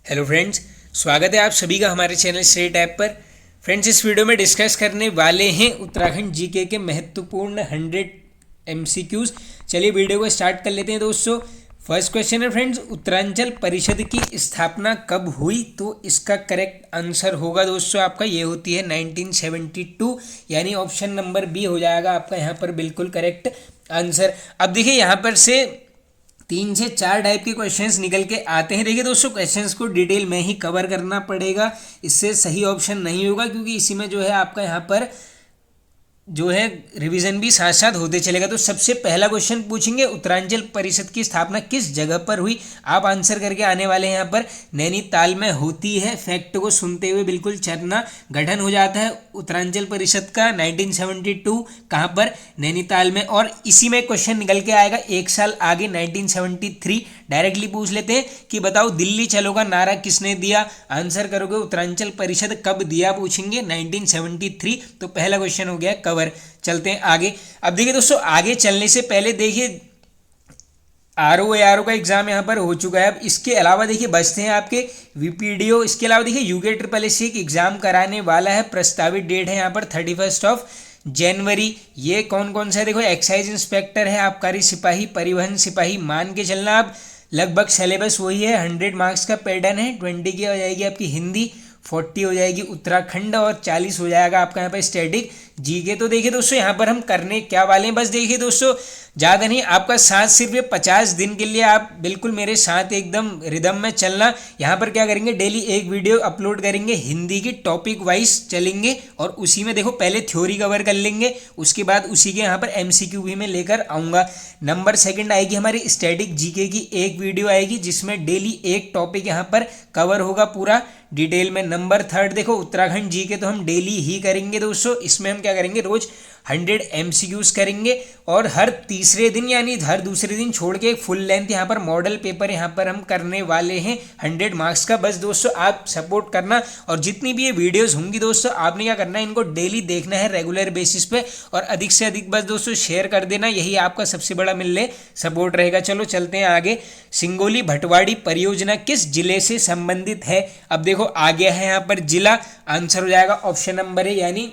Hello friends, स्वागत है आप सभी का हमारे चैनल स्टेट ऐप पर। फ्रेंड्स, इस वीडियो में डिस्कस करने वाले हैं उत्तराखंड जीके के महत्वपूर्ण 100 एमसीक्यूज। चलिए वीडियो को स्टार्ट कर लेते हैं दोस्तों। फर्स्ट क्वेश्चन है फ्रेंड्स, उत्तरांचल परिषद की स्थापना कब हुई? तो इसका करेक्ट आंसर होगा दोस्तों आपका ये होती है 1972, यानी ऑप्शन नंबर बी हो जाएगा आपका यहाँ पर बिल्कुल करेक्ट आंसर। अब देखिए यहाँ पर से 3 से 4 टाइप के क्वेश्चंस निकल के आते हैं। देखिए दोस्तों, क्वेश्चंस को डिटेल में ही कवर करना पड़ेगा, इससे सही ऑप्शन नहीं होगा, क्योंकि इसी में जो है आपका यहाँ पर जो है रिवीजन भी साथ साथ होते चलेगा। तो सबसे पहला क्वेश्चन पूछेंगे, उत्तरांचल परिषद की स्थापना किस जगह पर हुई? आप आंसर करके आने वाले हैं यहाँ पर नैनीताल में होती है। फैक्ट को सुनते हुए बिल्कुल चरना गठन हो जाता है उत्तरांचल परिषद का 1972 कहाँ पर? नैनीताल में। और इसी में क्वेश्चन निकल के आएगा एक साल आगे 1973। डायरेक्टली पूछ लेते हैं कि बताओ दिल्ली चलो का नारा किसने दिया? आंसर करोगे उत्तरांचल परिषद कब दिया पूछेंगे 1973। तो पहला क्वेश्चन हो गया कवर। चलते हैं आगे। अब देखिए दोस्तों, आगे चलने से पहले देखिए आरओ का एग्जाम यहाँ पर हो चुका है। अब इसके अलावा देखिए बचते हैं आपके वीपीडीओ। इसके अलावा देखिए यूके ट्रिपल एस एक एग्जाम कराने वाला है। प्रस्तावित डेट है यहाँ पर 31 जनवरी। ये कौन कौन सा है? देखो, एक्साइज इंस्पेक्टर है, आबकारी सिपाही, परिवहन सिपाही। मान के चलना आप लगभग सिलेबस वही है। 100 मार्क्स का पैटर्न है। 20 की हो जाएगी आपकी हिंदी, 40 हो जाएगी उत्तराखंड और 40 हो जाएगा आपका यहाँ पर स्टैटिक जीके। तो देखिए दोस्तों, यहाँ पर हम करने क्या वाले हैं, बस देखिए दोस्तों, ज़्यादा नहीं, आपका साथ सिर्फ ये 50 दिन के लिए आप बिल्कुल मेरे साथ एकदम रिदम में चलना। यहाँ पर क्या करेंगे, डेली एक वीडियो अपलोड करेंगे, हिंदी की टॉपिक वाइज चलेंगे और उसी में देखो पहले थ्योरी कवर कर लेंगे, उसके बाद उसी के यहाँ पर एमसीक्यू भी मैं लेकर आऊँगा। नंबर सेकंड आएगी हमारी स्टैटिक जीके की एक वीडियो आएगी, जिसमें डेली एक टॉपिक यहाँ पर कवर होगा पूरा डिटेल में। नंबर थर्ड देखो उत्तराखंड जीके तो हम डेली ही करेंगे दोस्तों। इसमें हम क्या करेंगे, रोज 100 एमसीक्यूज करेंगे और हर तीसरे दिन यानी हर दूसरे दिन छोड़ के एक फुल लेंथ यहाँ पर मॉडल पेपर यहाँ पर हम करने वाले हैं 100 मार्क्स का। बस दोस्तों आप सपोर्ट करना, और जितनी भी ये वीडियोस होंगी दोस्तों आपने क्या करना है, इनको डेली देखना है रेगुलर बेसिस पे, और अधिक से अधिक बस दोस्तों शेयर कर देना, यही आपका सबसे बड़ा मिलने सपोर्ट रहेगा। चलो चलते हैं आगे। सिंगोली भटवाड़ी परियोजना किस जिले से संबंधित है? अब देखो आ गया है यहाँ पर जिला, आंसर हो जाएगा ऑप्शन नंबर ए, यानी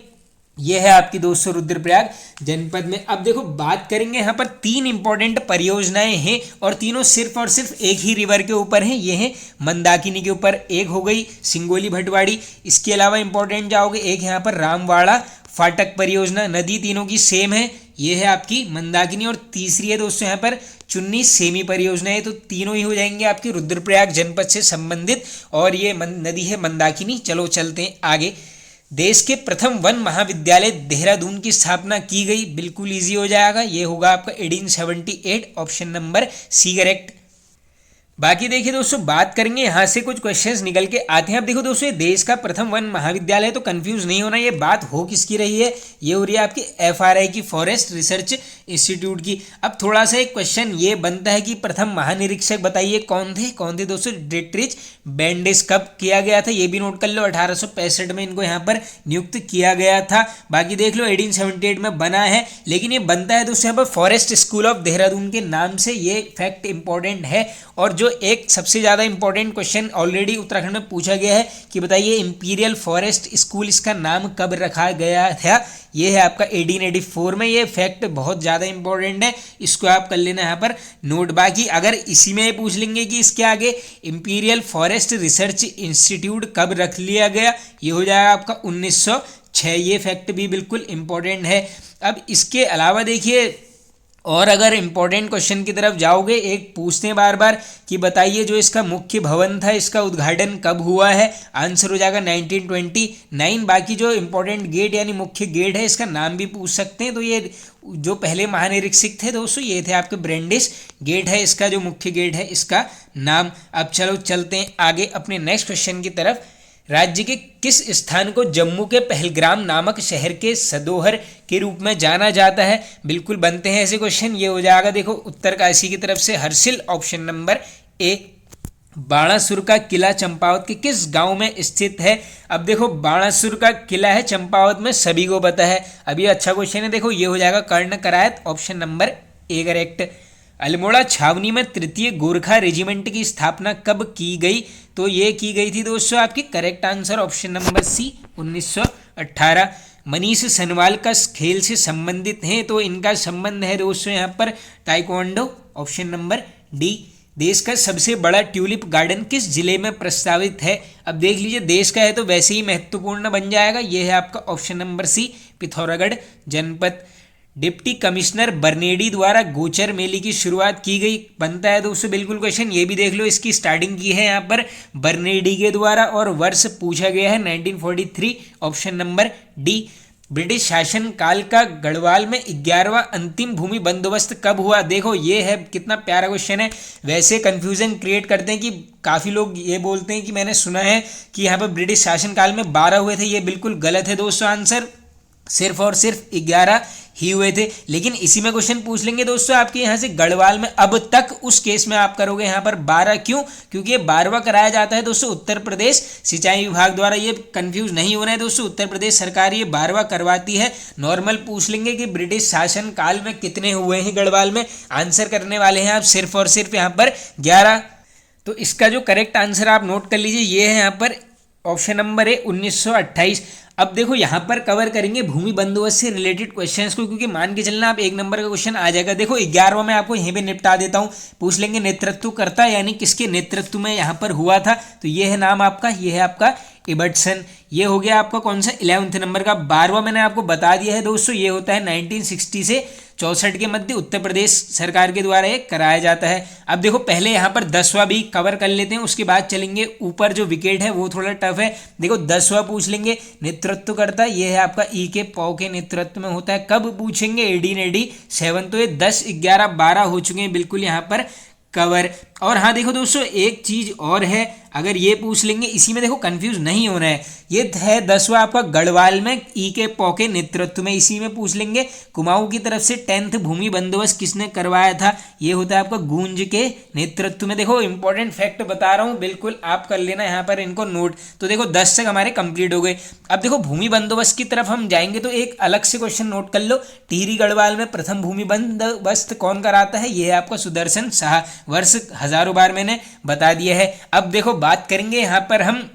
ये है आपकी दोस्तों रुद्रप्रयाग जनपद में। अब देखो बात करेंगे, यहाँ पर 3 इंपॉर्टेंट परियोजनाएं हैं और तीनों सिर्फ और सिर्फ एक ही रिवर के ऊपर हैं। ये है मंदाकिनी के ऊपर, एक हो गई सिंगोली भटवाड़ी। इसके अलावा इंपॉर्टेंट जाओगे, एक यहाँ पर रामवाड़ा फाटक परियोजना, नदी तीनों की सेम है, ये है आपकी मंदाकिनी। और तीसरी है दोस्तों यहाँ पर चुन्नी सेमी परियोजना है। तो तीनों ही हो जाएंगे आपकी रुद्रप्रयाग जनपद से संबंधित, और ये नदी है मंदाकिनी। चलो चलते हैं आगे। देश के प्रथम वन महाविद्यालय देहरादून की स्थापना की गई? बिल्कुल इजी हो जाएगा, ये होगा आपका 1878, ऑप्शन नंबर सी करेक्ट। बाकी देखिए दोस्तों, बात करेंगे यहाँ से कुछ क्वेश्चंस निकल के आते हैं। अब देखो दोस्तों, ये देश का प्रथम वन महाविद्यालय, तो कंफ्यूज नहीं होना, ये बात हो किसकी रही है, ये हो रही है आपकी एफआरआई की, फॉरेस्ट रिसर्च इंस्टीट्यूट की। अब थोड़ा सा एक क्वेश्चन ये बनता है कि प्रथम महानिरीक्षक बताइए कौन थे दोस्तों? डिट्रिच बैंडिस। कब किया गया था ये भी नोट कर लो, 1865 में इनको यहाँ पर नियुक्त किया गया था। बाकी देख लो 1878 में बना है, लेकिन ये बनता है दोस्तों यहाँ पर फॉरेस्ट स्कूल ऑफ देहरादून के नाम से, ये फैक्ट इंपॉर्टेंट है। और जो एक सबसे ज़्यादा इंपॉर्टेंट क्वेश्चन ऑलरेडी उत्तराखंड में पूछा गया है कि बताइए इंपीरियल फॉरेस्ट स्कूल, इसका नाम कब रखा गया था? ये है आपका 1884 में। ये फैक्ट बहुत ज़्यादा इंपॉर्टेंट है, इसको आप कर लेना यहाँ पर नोट। बाकी अगर इसी में पूछ लेंगे कि इसके आगे इंपीरियल फॉरेस्ट रिसर्च इंस्टीट्यूट कब रख लिया गया, ये हो जाएगा आपका 1906। ये फैक्ट भी बिल्कुल इंपॉर्टेंट है। अब इसके अलावा देखिए, और अगर इंपॉर्टेंट क्वेश्चन की तरफ जाओगे, एक पूछते हैं बार बार कि बताइए जो इसका मुख्य भवन था, इसका उद्घाटन कब हुआ है? आंसर हो जाएगा 1929। बाकी जो इंपॉर्टेंट गेट यानी मुख्य गेट है, इसका नाम भी पूछ सकते हैं। तो ये जो पहले महानिरीक्षक थे दोस्तों, ये थे आपके ब्रेंडिस गेट है इसका जो मुख्य गेट है इसका नाम। अब चलो चलते हैं आगे अपने नेक्स्ट क्वेश्चन की तरफ। राज्य के किस स्थान को जम्मू के पहलग्राम नामक शहर के सदोहर के रूप में जाना जाता है? बिल्कुल बनते हैं ऐसे क्वेश्चन, ये हो जाएगा देखो उत्तरकाशी की तरफ से Harsil, option number A. Banasur का किला चंपावत के किस गांव में स्थित है? अब देखो बाणासुर का किला है चंपावत में, सभी को पता है। अब ये अच्छा क्वेश्चन है, देखो ये हो जाएगा Karn Karayat, option number A correct. Almora छावनी में तृतीय गोरखा रेजिमेंट की स्थापना कब की गई? तो ये की गई थी दोस्तों आपकी correct answer option number C 1918। Manish Sanwal का खेल से संबंधित है, तो इनका संबंध है दोस्तों यहाँ पर ताइक्वांडो, ऑप्शन नंबर डी। देश का सबसे बड़ा ट्यूलिप गार्डन किस जिले में प्रस्तावित है? अब देख लीजिए, देश का है तो वैसे ही महत्वपूर्ण बन जाएगा, यह है आपका ऑप्शन नंबर सी पिथौरागढ़ जनपद। डिप्टी कमिश्नर बर्नेडी द्वारा गोचर मेले की शुरुआत की गई, बनता है दोस्तों बिल्कुल क्वेश्चन, ये भी देख लो, इसकी स्टार्टिंग की है यहाँ पर बर्नेडी के द्वारा और वर्ष पूछा गया है 1943, ऑप्शन नंबर डी। ब्रिटिश शासन काल का गढ़वाल में 11वां अंतिम भूमि बंदोबस्त कब हुआ? देखो ये है, कितना प्यारा क्वेश्चन है। वैसे कंफ्यूजन क्रिएट करते हैं कि काफ़ी लोग ये बोलते हैं कि मैंने सुना है कि यहाँ पर ब्रिटिश शासन काल में 12 हुए थे, ये बिल्कुल गलत है दोस्तों। आंसर सिर्फ और सिर्फ 11 ही हुए थे। लेकिन इसी में क्वेश्चन पूछ लेंगे दोस्तों आपके यहाँ से गढ़वाल में अब तक, उस केस में आप करोगे यहाँ पर 12, क्यों? क्योंकि ये 12वां कराया जाता है दोस्तों उत्तर प्रदेश सिंचाई विभाग द्वारा। ये कंफ्यूज नहीं होना है दोस्तों, उत्तर प्रदेश सरकार ये 12वां करवाती है। नॉर्मल पूछ लेंगे कि ब्रिटिश शासन काल में कितने हुए हैं गढ़वाल में, आंसर करने वाले हैं आप सिर्फ और सिर्फ यहाँ पर 11। तो इसका जो करेक्ट आंसर आप नोट कर लीजिए, ये है यहाँ पर ऑप्शन नंबर है 1928। अब देखो यहाँ पर कवर करेंगे भूमि बंदोबस्त से रिलेटेड क्वेश्चंस को, क्योंकि मान के चलना आप 1 नंबर का क्वेश्चन आ जाएगा। देखो 11वां में आपको यहीं पे निपटा देता हूँ, पूछ लेंगे नेतृत्वकर्ता यानी किसके नेतृत्व में यहाँ पर हुआ था, तो ये है नाम आपका, ये है आपका इबर्टसन। ये हो गया आपका कौन सा 11वें नंबर का। 12वां मैंने आपको बता दिया है दोस्तों, ये होता है 1960 से 64 के मध्य उत्तर प्रदेश सरकार के द्वारा ये कराया जाता है। अब देखो पहले यहाँ पर 10वां भी कवर कर लेते हैं, उसके बाद चलेंगे ऊपर जो विकेट है वो थोड़ा टफ है। देखो 10वां पूछ लेंगे नेतृत्वकर्ता, ये है आपका ई के पॉ के नेतृत्व में होता है। कब पूछेंगे? 1887। तो ये 10, 11, 12 हो चुके हैं बिल्कुल यहाँ पर कवर। और हाँ देखो दोस्तों एक चीज और है, अगर ये पूछ लेंगे, इसी में देखो कंफ्यूज नहीं होना है, ये है 10वां आपका गढ़वाल में ई के पॉ के नेतृत्व में, इसी में पूछ लेंगे कुमाऊं की तरफ से 10th भूमि बंदोबस्त किसने करवाया था? ये होता है आपका गूंज के नेतृत्व में। देखो इंपॉर्टेंट फैक्ट बता रहा हूँ, बिल्कुल आप कर लेना यहाँ पर इनको नोट। तो देखो 10 तक हमारे कंप्लीट हो गए। अब देखो भूमि बंदोबस्त की तरफ हम जाएंगे तो एक अलग से क्वेश्चन नोट कर लो, टिहरी गढ़वाल में प्रथम भूमि बंदोबस्त कौन कराता है? ये है आपका सुदर्शन शाह, वर्ष हजारों बार मैंने बता दिया है। अब देखो बात करेंगे यहाँ पर हम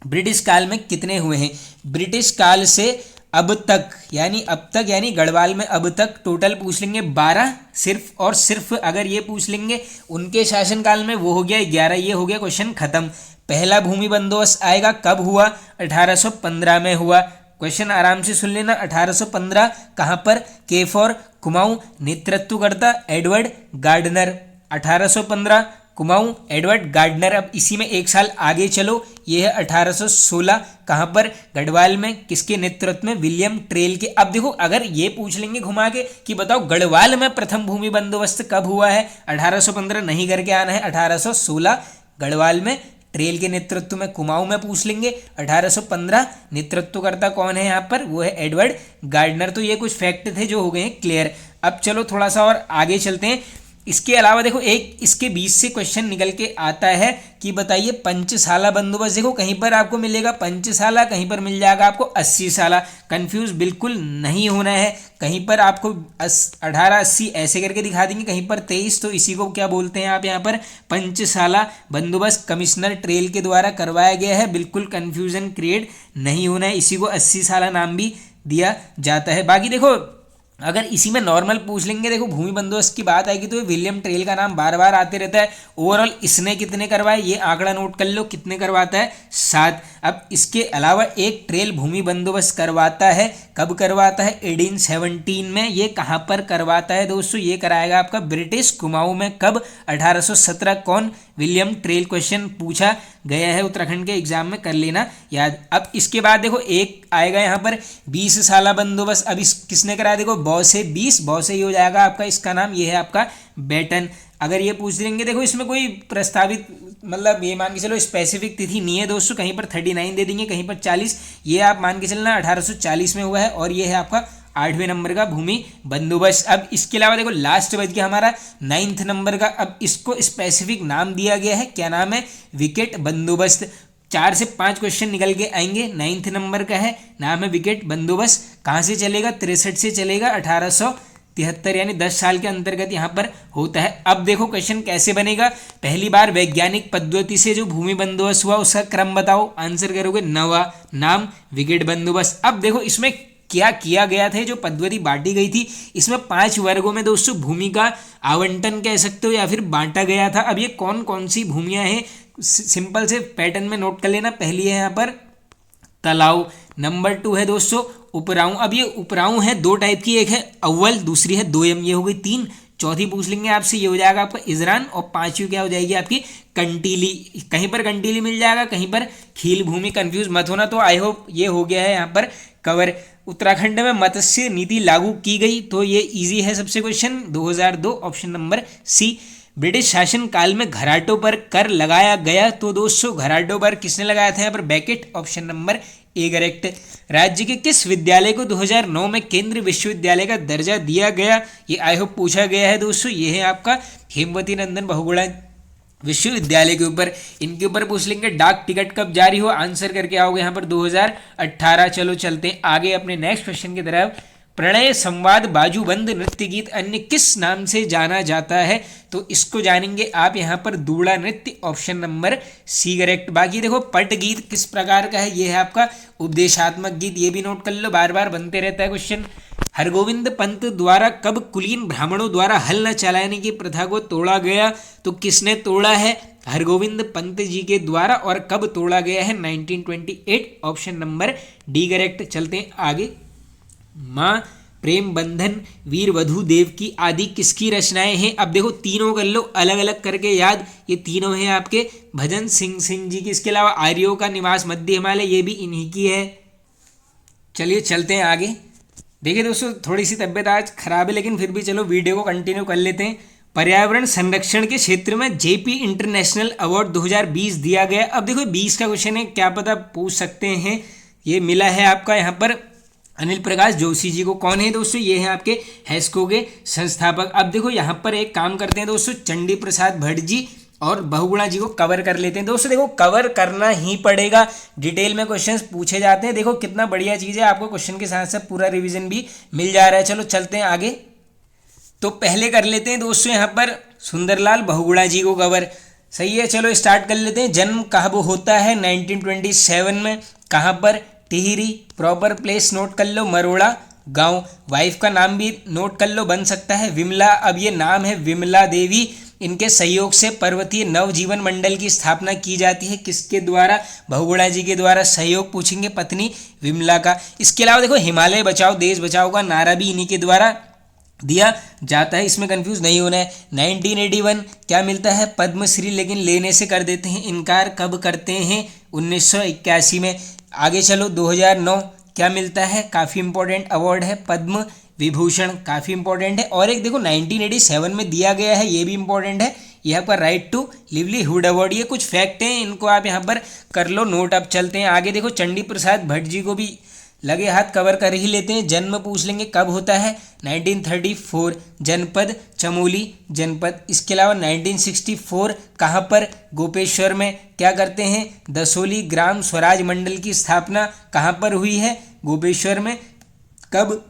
ब्रिटिश काल में कितने हुए हैं। ब्रिटिश काल से अब तक यानी गढ़वाल में अब तक टोटल पूछ लेंगे 12, सिर्फ और सिर्फ अगर ये पूछ लेंगे उनके शासनकाल में, वो हो गया 11। ये हो गया क्वेश्चन खत्म। पहला भूमि बंदोबस्त आएगा कब हुआ? 1815 में हुआ। क्वेश्चन आराम से सुन लेना, 1815 कहाँ पर? के फॉर कुमाऊं, नेतृत्वकर्ता Edward Gardner. 1815 Kumaon Edward Gardner. अब इसी में एक साल आगे चलो, ये है 1816 कहाँ पर? गढ़वाल में, किसके नेतृत्व में? विलियम ट्रेल के। अब देखो अगर ये पूछ लेंगे घुमा के कि बताओ गढ़वाल में प्रथम भूमि बंदोबस्त कब हुआ है, 1815 नहीं करके आना है, 1816 गढ़वाल में ट्रेल के नेतृत्व में। कुमाऊं में पूछ लेंगे 1815, नेतृत्वकर्ता कौन है यहाँ पर? वो है एडवर्ड गार्डनर। तो ये कुछ फैक्ट थे जो हो गए हैं क्लियर। अब चलो थोड़ा सा और आगे चलते हैं। इसके अलावा देखो एक इसके बीच से क्वेश्चन निकल के आता है कि बताइए पंचशाला बंदोबस्त। देखो कहीं पर आपको मिलेगा पंचशाला, कहीं पर मिल जाएगा आपको 80 साला। कंफ्यूज बिल्कुल नहीं होना है, कहीं पर आपको 18, 80 ऐसे करके दिखा देंगे, कहीं पर 23। तो इसी को क्या बोलते हैं आप यहाँ पर? पंचशाला बंदोबस्त कमिश्नर ट्रेल के द्वारा करवाया गया है। बिल्कुल कंफ्यूजन क्रिएट नहीं होना है, इसी को 80 साला नाम भी दिया जाता है। बाकी देखो अगर इसी में नॉर्मल पूछ लेंगे, देखो भूमि बंदोबस्त की बात आएगी तो विलियम ट्रेल का नाम बार बार आते रहता है। ओवरऑल इसने कितने करवाए ये आंकड़ा नोट कर लो, कितने करवाता है? 7। अब इसके अलावा एक ट्रेल भूमि बंदोबस्त करवाता है, कब करवाता है? 1817 में। ये कहाँ पर करवाता है दोस्तों? ये कराएगा आपका ब्रिटिश कुमाऊं में। कब? 1817। कौन? William trail. क्वेश्चन पूछा गया है उत्तराखंड के एग्जाम में, कर लेना याद। अब इसके बाद देखो एक आएगा यहाँ पर 20 साला बंदोबस्त। अब इस किसने कराया? देखो बौ से 20, बौ से ही हो जाएगा आपका इसका नाम, ये है आपका बेटन। अगर ये पूछ लेंगे, देखो इसमें कोई प्रस्तावित मतलब ये मान के चलो स्पेसिफिक तिथि नहीं है दोस्तों, कहीं पर 39 दे देंगे, कहीं पर 40। ये आप मान के चलना 1840 में हुआ है, और ये है आपका 8वें नंबर का भूमि बंदोबस्त। अब इसके अलावा देखो लास्ट बच गया हमारा 9th नंबर का। अब इसको स्पेसिफिक नाम दिया गया है, क्या नाम है? विकेट बंदोबस्त। 4 से 5 क्वेश्चन निकल के आएंगे। 9th नंबर का है, नाम है विकेट बंदोबस्त। कहाँ से चलेगा? 63 से चलेगा 1800 73 यानी 10 साल के अंतर्गत यहाँ पर होता है। अब देखो क्वेश्चन कैसे बनेगा, पहली बार वैज्ञानिक पद्धति से जो भूमि बंदोबस्त हुआ उसका क्रम बताओ, आंसर करोगे नवा, नाम, विकेट बंदोबस्त। अब देखो इसमें क्या किया गया था, जो पद्धति बांटी गई थी, इसमें 5 वर्गों में दोस्तों भूमि का आवंटन कह सकते हो या फिर बांटा गया था। अब ये कौन कौन सी भूमियां हैं, सिंपल से पैटर्न में नोट कर लेना। पहली है यहाँ पर तालाब, नंबर 2 है दोस्तों उपराऊ। अब ये उपराऊ है 2 टाइप की, एक है अव्वल, दूसरी है दोयम, ये हो गई 3। चौथी पूछ लेंगे आपसे, ये हो जाएगा आपका इजरान। और 5वीं क्या हो जाएगी आपकी कंटीली, कहीं पर कंटीली मिल जाएगा, कहीं पर खील भूमि, कंफ्यूज मत होना। तो आई होप ये हो गया है यहाँ पर कवर। उत्तराखंड में मत्स्य नीति लागू की गई, तो ये इजी है सबसे question, 2002, option number C. British शासन काल में घराटों पर कर लगाया गया, तो दोस्तों घराटों पर किसने लगाया था यहाँ पर, Beckett, option number A correct. राज्य के किस विद्यालय को 2009 में केंद्रीय विश्वविद्यालय का दर्जा दिया गया, ये आई होप पूछा गया है दोस्तों। ये है आपका हेमवती नंदन बहुगुणा विश्वविद्यालय के ऊपर, इनके ऊपर पूछ लेंगे। डाक टिकट कब जारी हो, आंसर करके आओगे यहाँ पर 2018। चलो चलते हैं आगे अपने नेक्स्ट क्वेश्चन की तरफ। प्रणय संवाद बाजूबंद नृत्य गीत अन्य किस नाम से जाना जाता है, तो इसको जानेंगे आप यहाँ पर दूड़ा नृत्य, ऑप्शन नंबर सी करेक्ट। बाकी देखो पट गीत किस प्रकार का है, ये है आपका उपदेशात्मक गीत, ये भी नोट कर लो, बार बार बनते रहता है क्वेश्चन। हरगोविंद पंत द्वारा कब कुलीन ब्राह्मणों द्वारा हल न चलाने की प्रथा को तोड़ा गया, तो किसने तोड़ा है, हरगोविंद पंत जी के द्वारा, और कब तोड़ा गया है, 1928, ऑप्शन नंबर डी करेक्ट। चलते हैं आगे। माँ प्रेम बंधन, वीर वधु देव की आदि किसकी रचनाएं हैं। अब देखो तीनों कर लो अलग अलग करके याद, ये तीनों हैं आपके भजन सिंह जी की। इसके अलावा आर्यों का निवास मध्य हिमालय, ये भी इन्हीं की है। चलिए चलते हैं आगे। देखिए दोस्तों थोड़ी सी तबीयत आज खराब है, लेकिन फिर भी चलो वीडियो को कंटिन्यू कर लेते हैं। पर्यावरण संरक्षण के क्षेत्र में जेपी इंटरनेशनल अवार्ड 2020 दिया गया। अब देखो 20 का क्वेश्चन है, क्या पता पूछ सकते हैं। ये मिला है आपका यहाँ पर अनिल प्रकाश जोशी जी को। कौन है दोस्तों, ये हैं आपके हैस्को के संस्थापक। अब देखो यहाँ पर एक काम करते हैं दोस्तों, चंडी प्रसाद भट्ट जी और बहुगुणा जी को कवर कर लेते हैं। दोस्तों देखो कवर करना ही पड़ेगा, डिटेल में क्वेश्चंस पूछे जाते हैं। देखो कितना बढ़िया चीज़ है, आपको क्वेश्चन के साथ साथ पूरा रिवीजन भी मिल जा रहा है। चलो चलते हैं आगे। तो पहले कर लेते हैं दोस्तों यहाँ पर सुंदरलाल बहुगुणा जी को कवर। सही है, चलो स्टार्ट कर लेते हैं। जन्म कब होता है, 1927 में, कहाँ पर, टिहरी। प्रॉपर प्लेस नोट कर लो, मरोड़ा गांव। वाइफ का नाम भी नोट कर लो, बन सकता है विमला। अब ये नाम है विमला देवी। इनके सहयोग से पर्वतीय नवजीवन मंडल की स्थापना की जाती है, किसके द्वारा, बहुगुणा जी के द्वारा। सहयोग पूछेंगे पत्नी विमला का। इसके अलावा देखो हिमालय बचाओ देश बचाओ का नारा भी इन्हीं के द्वारा दिया जाता है, इसमें कंफ्यूज नहीं होना है। 1981 क्या मिलता है, पद्मश्री, लेकिन लेने से कर देते हैं इनकार। कब करते हैं, 1981 में। आगे चलो 2009 क्या मिलता है, काफ़ी इंपॉर्टेंट अवार्ड है, पद्म विभूषण, काफ़ी इंपॉर्टेंट है। और एक देखो 1987 में दिया गया है, ये भी इंपॉर्टेंट है, ये आपका राइट टू लिवलीहुड अवार्ड। ये कुछ फैक्ट हैं, इनको आप यहाँ पर कर लो नोट। अब चलते हैं आगे। देखो चंडी प्रसाद भट्ट जी को भी लगे हाथ कवर कर ही लेते हैं। जन्म पूछ लेंगे कब होता है, 1934। जनपद चमोली जनपद। इसके अलावा 1964 कहाँ पर, गोपेश्वर में। क्या करते हैं, दसोली ग्राम स्वराज मंडल की स्थापना कहाँ पर हुई है, गोपेश्वर में। कब,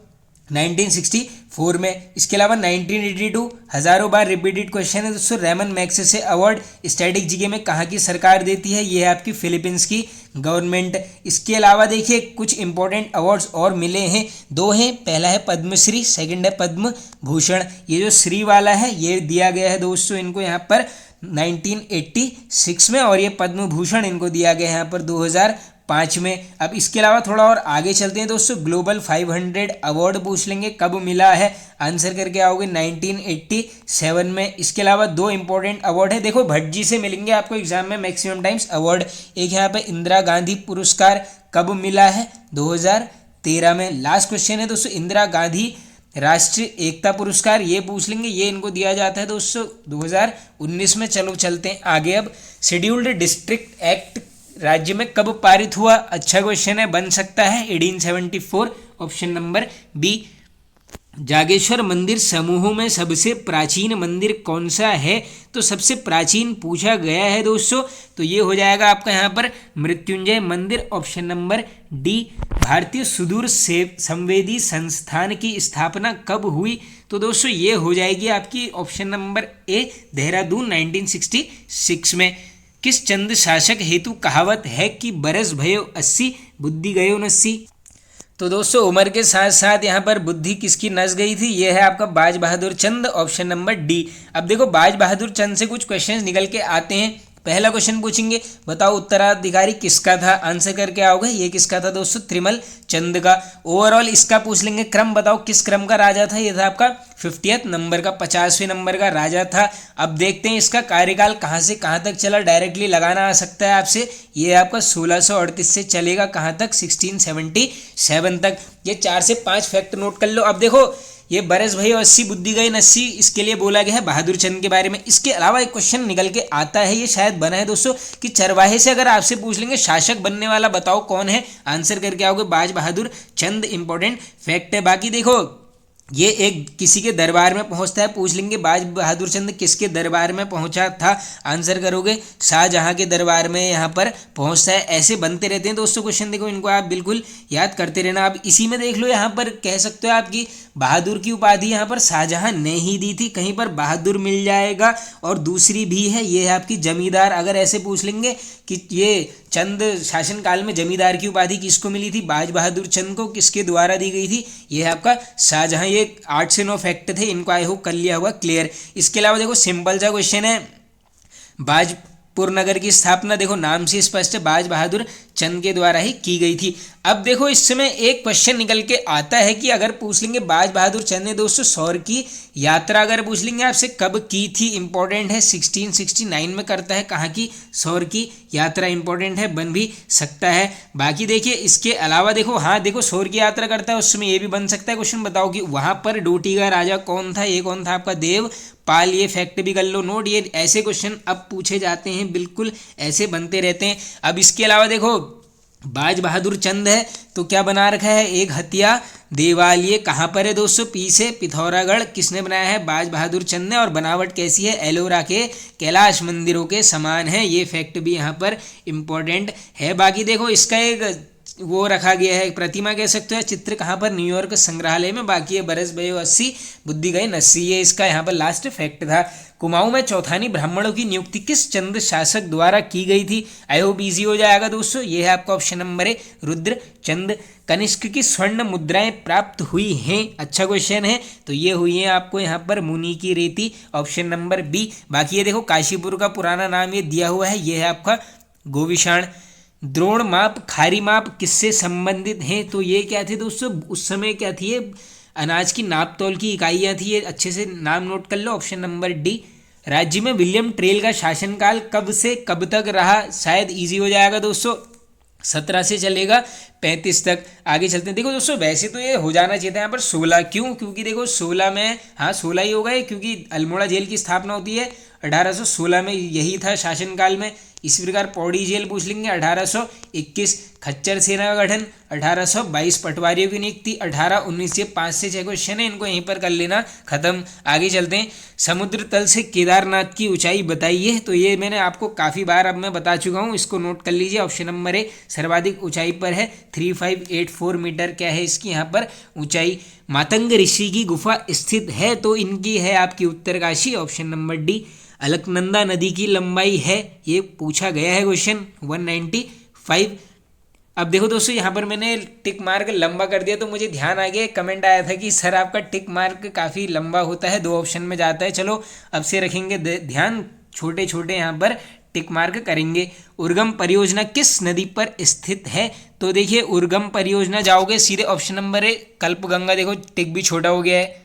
1964 में। इसके अलावा 1982 हजारों बार रिपीटेड क्वेश्चन है दोस्तों, Ramon Magsaysay award static GK में कहाँ की सरकार देती है, ये है आपकी फिलीपींस की गवर्नमेंट। इसके अलावा देखिए कुछ इंपॉर्टेंट अवार्ड्स और मिले हैं, 2 हैं। पहला है पद्मश्री, सेकंड है पद्म भूषण। ये जो श्री वाला है ये दिया गया है दोस्तों इनको यहाँ पर 1986 में, और ये पद्म भूषण इनको दिया गया है यहाँ पर 2005 में। अब इसके अलावा थोड़ा और आगे चलते हैं दोस्तों, ग्लोबल 500 अवार्ड पूछ लेंगे कब मिला है, आंसर करके आओगे 1987 में। इसके अलावा 2 इंपॉर्टेंट अवार्ड है, देखो भट्ट जी से मिलेंगे आपको एग्जाम में मैक्सिमम टाइम्स अवार्ड। एक यहाँ पे इंदिरा गांधी पुरस्कार कब मिला है, 2013 में। लास्ट क्वेश्चन है दोस्तों, इंदिरा गांधी राष्ट्रीय एकता पुरस्कार, ये पूछ लेंगे, ये इनको दिया जाता है दोस्तों 2019 में। चलो चलते हैं आगे। अब शेड्यूल्ड डिस्ट्रिक्ट एक्ट राज्य में कब पारित हुआ, अच्छा क्वेश्चन है, बन सकता है 1874, ऑप्शन नंबर बी। जागेश्वर मंदिर समूहों में सबसे प्राचीन मंदिर कौन सा है? तो सबसे प्राचीन पूछा गया है दोस्तों, तो ये हो जाएगा आपका यहाँ पर मृत्युंजय मंदिर, ऑप्शन नंबर डी। भारतीय सुदूर संवेदी संस्थान की स्थापना कब हुई? तो दोस्तों ये हो जाएगी आपकी ऑप्शन नंबर ए, देहरादून 1966 में। किस चंद शासक हेतु कहावत है कि बरस भयो 80 बुद्धि गयो 89? तो दोस्तों उम्र के साथ साथ यहाँ पर बुद्धि किसकी नस गई थी? ये है आपका बाज बहादुर चंद, ऑप्शन नंबर डी। अब देखो बाज बहादुर चंद से कुछ क्वेश्चंस निकल के आते हैं। पहला क्वेश्चन पूछेंगे, बताओ उत्तराधिकारी किसका था? आंसर करके आओगे। ये किसका था दोस्तों? त्रिमल चंद का। ओवरऑल इसका पूछ लेंगे, क्रम बताओ किस क्रम का राजा था? ये था आपका 50th नंबर का, 50वें नंबर का राजा था। अब देखते हैं इसका कार्यकाल कहाँ से कहाँ तक चला, डायरेक्टली लगाना आ सकता है आपसे। ये आपका 1638 से चलेगा कहाँ तक? 1677 तक। ये 4 से 5 फैक्ट नोट कर लो। अब देखो ये बरस भई 80 बुद्धि गई 89, इसके लिए बोला गया है बहादुर चंद के बारे में। इसके अलावा एक क्वेश्चन निकल के आता है, ये शायद बना है दोस्तों, कि चरवाहे से अगर आपसे पूछ लेंगे शासक बनने वाला बताओ कौन है, आंसर करके आओगे बाज बहादुर चंद। इंपॉर्टेंट फैक्ट है। बाकी देखो ये एक किसी के दरबार में पहुंचता है, पूछ लेंगे बाज बहादुर चंद किसके दरबार में पहुंचा था, आंसर करोगे शाहजहां के दरबार में यहाँ पर पहुंचता है। ऐसे बनते रहते हैं दोस्तों क्वेश्चन, देखो इनको आप बिल्कुल याद करते रहना। अब इसी में देख लो, यहाँ पर कह सकते हो आपकी बहादुर की उपाधि यहाँ पर शाहजहां ने ही दी थी, कहीं पर बहादुर मिल जाएगा। और दूसरी भी है, ये है आपकी जमींदार। अगर ऐसे पूछ लेंगे कि ये चंद शासनकाल में जमींदार की उपाधि किसको मिली थी, बाज बहादुर चंद को, किसके द्वारा दी गई थी, ये है आपका शाहजहां। ये 8 से 9 फैक्ट थे, इनको आई होप कर लिया होगा क्लियर। इसके अलावा देखो सिंपल सा क्वेश्चन है, बाजपुर नगर की स्थापना देखो नाम से स्पष्ट है, बाज बहादुर चंद के द्वारा ही की गई थी। अब देखो इस समय एक क्वेश्चन निकल के आता है कि अगर पूछ लेंगे बाज बहादुर चंद ने दोस्तों सौर की यात्रा अगर पूछ लेंगे आपसे कब की थी, इंपॉर्टेंट है। 1669 में करता है। कहाँ की? सौर की यात्रा। इंपॉर्टेंट है, बन भी सकता है। बाकी देखिए इसके अलावा देखो, हाँ देखो सौर की यात्रा करता है, उसमें ये भी बन सकता है क्वेश्चन, बताओ कि वहाँ पर डोटी का राजा कौन था? ये कौन था आपका? देव पाल। ये फैक्ट भी कर लो नोट। ये ऐसे क्वेश्चन अब पूछे जाते हैं, बिल्कुल ऐसे बनते रहते हैं। अब इसके अलावा देखो बाज बहादुर चंद है तो क्या बना रखा है? एक हत्या देवाल। ये कहाँ पर है दोस्तों? पी से पिथौरागढ़। किसने बनाया है? बाज बहादुर चंद ने। और बनावट कैसी है? एलोरा के कैलाश मंदिरों के समान है। ये फैक्ट भी यहाँ पर इम्पोर्टेंट है। बाकी देखो इसका एक वो रखा गया है, प्रतिमा कह सकते हो, चित्र कहाँ पर? न्यूयॉर्क संग्रहालय में। बाकी ये बरस भयो 80 बुद्धि गई 89, ये इसका यहाँ पर लास्ट फैक्ट था। कुमाऊं में चौथानी ब्राह्मणों की नियुक्ति किस चंद शासक द्वारा की गई थी? आई होप इजी हो जाएगा दोस्तों। ये है आपका ऑप्शन नंबर ए, रुद्र चंद। कनिष्क की स्वर्ण मुद्राएं प्राप्त हुई हैं, अच्छा क्वेश्चन है, तो ये हुई है आपको यहाँ पर मुनि की रेती, ऑप्शन नंबर बी। बाकी ये देखो काशीपुर का पुराना नाम ये दिया हुआ है, ये है आपका गोविशाण। द्रोण माप खारी माप किससे संबंधित हैं? तो ये क्या थे दोस्तों? उस समय क्या थी ये? अनाज की नाप तौल की इकाइयाँ थी। ये अच्छे से नाम नोट कर लो, ऑप्शन नंबर डी। राज्य में विलियम ट्रेल का शासनकाल कब से कब तक रहा? शायद इजी हो जाएगा दोस्तों, 17 से चलेगा 35 तक। आगे चलते हैं। देखो दोस्तों वैसे तो ये हो जाना चाहिए था यहाँ पर 16, क्यों? क्योंकि देखो 16 में, हाँ 16 ही होगा ये, क्योंकि अल्मोड़ा जेल की स्थापना होती है 1816 में, यही था शासनकाल में। इसी प्रकार पौड़ी जेल पूछ लेंगे 1821, खच्चर सेना का गठन 1822, पटवारियों की नियुक्ति 1819। ये 5 से 6 क्वेश्चन है, इनको यहीं पर कर लेना, खत्म। आगे चलते हैं। समुद्र तल से केदारनाथ की ऊंचाई बताइए। तो ये मैंने आपको काफ़ी बार अब मैं बता चुका हूँ, इसको नोट कर लीजिए। ऑप्शन नंबर ए सर्वाधिक ऊंचाई पर है, 3584 मीटर क्या है इसकी यहाँ पर ऊंचाई। मातंग ऋषि की गुफा स्थित है, तो इनकी है आपकी Uttarkashi, option number D. Alaknanda नदी की लंबाई है, ये पूछा गया है क्वेश्चन, 195। अब देखो दोस्तों यहाँ पर मैंने टिक मार्क लंबा कर दिया, तो मुझे ध्यान आ गया, कमेंट आया था कि सर आपका टिक मार्क काफ़ी लंबा होता है, 2 ऑप्शन में जाता है। चलो अब से रखेंगे ध्यान, छोटे छोटे यहाँ पर टिक मार्क करेंगे। उर्गम परियोजना किस नदी पर स्थित है? तो देखिए उर्गम परियोजना जाओगे सीधे ऑप्शन नंबर ए कल्पगंगा, देखो टिक भी छोटा हो गया है।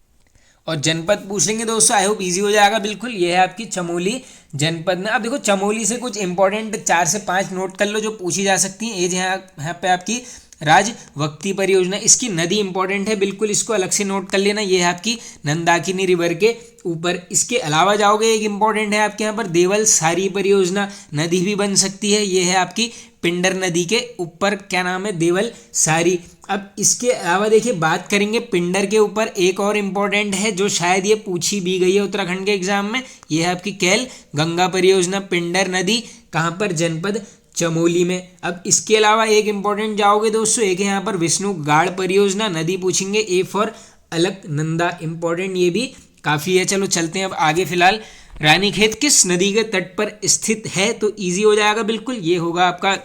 और जनपद पूछ लेंगे दोस्तों, आई होप इजी हो जाएगा बिल्कुल, ये है आपकी चमोली जनपद में। अब देखो चमोली से कुछ इंपॉर्टेंट 4 से 5 नोट कर लो जो पूछी जा सकती हैं। एज यहाँ पे आपकी राजवक्ती परियोजना। इसकी नदी इंपॉर्टेंट है, बिल्कुल इसको अलग से नोट कर लेना, ये है आपकी नंदाकिनी रिवर के ऊपर। इसके अलावा जाओगे एक इंपॉर्टेंट है आपके यहाँ पर देवल सारी परियोजना, नदी भी बन सकती है, ये है आपकी पिंडर नदी के ऊपर, क्या नाम है, देवल सारी। अब इसके अलावा देखिए बात करेंगे पिंडर के ऊपर, एक और इम्पोर्टेंट है जो शायद ये पूछी भी गई है उत्तराखंड के एग्जाम में, ये है आपकी कैल गंगा परियोजना। पिंडर नदी कहाँ पर, जनपद चमोली में। अब इसके अलावा एक इम्पोर्टेंट जाओगे दोस्तों, एक है यहाँ पर विष्णु गाड़ परियोजना, नदी पूछेंगे, ए फॉर अलकनंदा, इंपॉर्टेंट ये भी काफ़ी है। चलो चलते हैं अब आगे। फिलहाल रानीखेत किस नदी के तट पर स्थित है, तो इजी हो जाएगा बिल्कुल, ये होगा आपका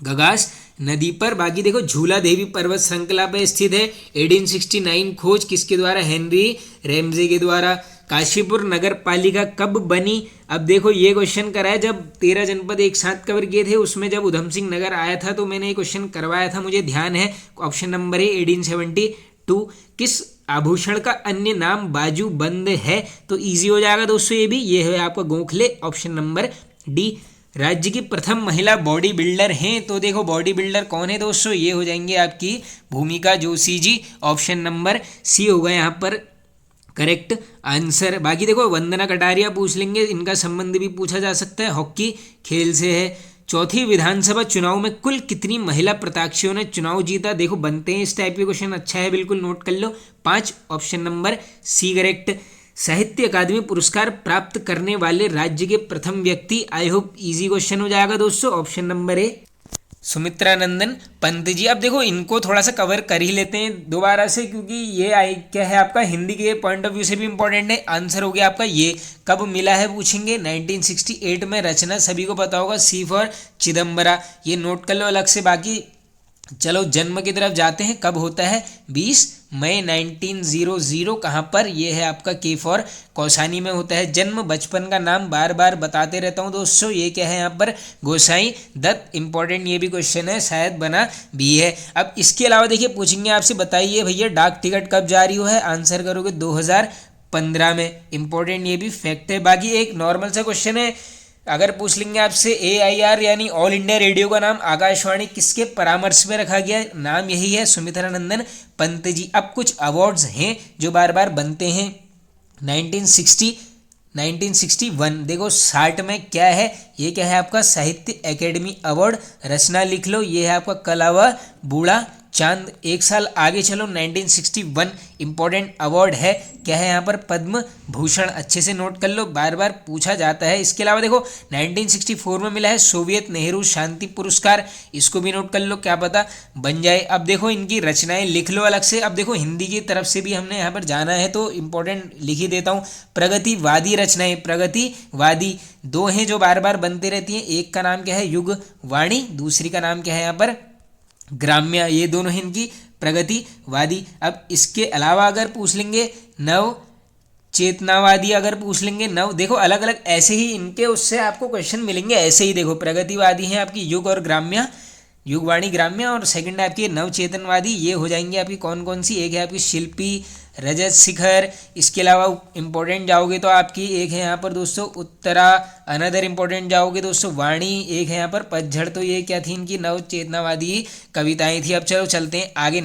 गगास नदी पर। बाकी देखो झूला देवी पर्वत श्रृंखला पर स्थित है। 1869 खोज किसके द्वारा, हेनरी रैमजे के द्वारा। काशीपुर नगर पालिका कब बनी, अब देखो ये क्वेश्चन करा है जब 13 जनपद एक साथ कवर किए थे, उसमें जब उधम सिंह नगर आया था तो मैंने ये क्वेश्चन करवाया था, मुझे ध्यान है। ऑप्शन नंबर ए 1872। किस आभूषण का अन्य नाम बाजू बंद है, तो इजी हो जाएगा दोस्तों ये भी, ये है आपका गोखले, ऑप्शन नंबर डी। राज्य की प्रथम महिला बॉडी बिल्डर हैं, तो देखो बॉडी बिल्डर कौन है दोस्तों, ये हो जाएंगे आपकी भूमिका जोशी जी, ऑप्शन नंबर सी होगा यहाँ पर करेक्ट आंसर। बाकी देखो वंदना कटारिया पूछ लेंगे, इनका संबंध भी पूछा जा सकता है, हॉकी खेल से है। चौथी विधानसभा चुनाव में कुल कितनी महिला प्रत्याशियों ने चुनाव जीता, देखो बनते हैं इस टाइप के क्वेश्चन, अच्छा है बिल्कुल नोट कर लो, 5, ऑप्शन नंबर सी करेक्ट। साहित्य अकादमी पुरस्कार प्राप्त करने वाले राज्य के प्रथम व्यक्ति, आई होप इजी क्वेश्चन हो जाएगा दोस्तों, ऑप्शन नंबर ए सुमित्रा नंदन पंत जी। अब देखो इनको थोड़ा सा कवर कर ही लेते हैं दोबारा से, क्योंकि ये आई क्या है आपका हिंदी के पॉइंट ऑफ व्यू से भी इंपॉर्टेंट है। आंसर हो गया आपका ये, कब मिला है पूछेंगे, 1968 में। रचना सभी को पता होगा, सी फॉर चिदम्बरा, ये नोट कर लो अलग से। बाकी चलो जन्म की तरफ जाते हैं, कब होता है, 20 मई 1900, कहाँ पर, ये है आपका के फॉर कौसानी में होता है जन्म। बचपन का नाम बार बार बताते रहता हूँ दोस्तों, ये क्या है यहाँ पर, गोसाई दत्त, इंपॉर्टेंट ये भी क्वेश्चन है, शायद बना भी है। अब इसके अलावा देखिए पूछेंगे आपसे, बताइए भैया डाक टिकट कब जारी हुआ है, आंसर करोगे 2015 में, इंपॉर्टेंट ये भी फैक्ट है। बाकी एक नॉर्मल सा क्वेश्चन है, अगर पूछ लेंगे आपसे AIR यानी ऑल इंडिया रेडियो का नाम आकाशवाणी किसके परामर्श में रखा गया, नाम यही है, सुमित्रा नंदन पंत जी। अब कुछ अवार्ड्स हैं जो बार बार बनते हैं, 1961 देखो 60 में क्या है, ये क्या है आपका साहित्य एकेडमी अवार्ड। रचना लिख लो, ये है आपका कलावा बूढ़ा चांद। एक साल आगे चलो, 1961 इंपॉर्टेंट अवार्ड है, क्या है यहाँ पर, पद्म भूषण, अच्छे से नोट कर लो, बार बार पूछा जाता है। इसके अलावा देखो 1964 में मिला है सोवियत नेहरू शांति पुरस्कार, इसको भी नोट कर लो, क्या पता बन जाए। अब देखो इनकी रचनाएं लिख लो अलग से। अब देखो हिंदी की तरफ से भी हमने यहाँ पर जाना है तो इंपॉर्टेंट लिख ही देता हूँ, प्रगतिवादी रचनाएं, प्रगतिवादी दो हैं जो बार बार बनती रहती हैं, एक का नाम क्या है युगवाणी, दूसरी का नाम क्या है यहाँ पर ग्राम्य, ये दोनों हैं इनकी प्रगतिवादी। अब इसके अलावा अगर पूछ लेंगे नव चेतनावादी, अगर पूछ लेंगे नव, देखो अलग अलग ऐसे ही इनके उससे आपको क्वेश्चन मिलेंगे, ऐसे ही देखो प्रगतिवादी हैं आपकी युग और ग्राम्य, युगवाणी ग्राम्य, और सेकंड है आपकी नव चेतनवादी, ये हो जाएंगी आपकी कौन कौन सी, एक है आपकी शिल्पी रजत शिखर। इसके अलावा इंपॉर्टेंट जाओगे तो आपकी एक है यहाँ पर दोस्तों उत्तरा, अनदर इंपॉर्टेंट जाओगे दोस्तों वाणी, एक है यहाँ पर पतझड़, तो ये क्या थी इनकी नव चेतनावादी कविताएं थी। अब चलो चलते हैं आगे।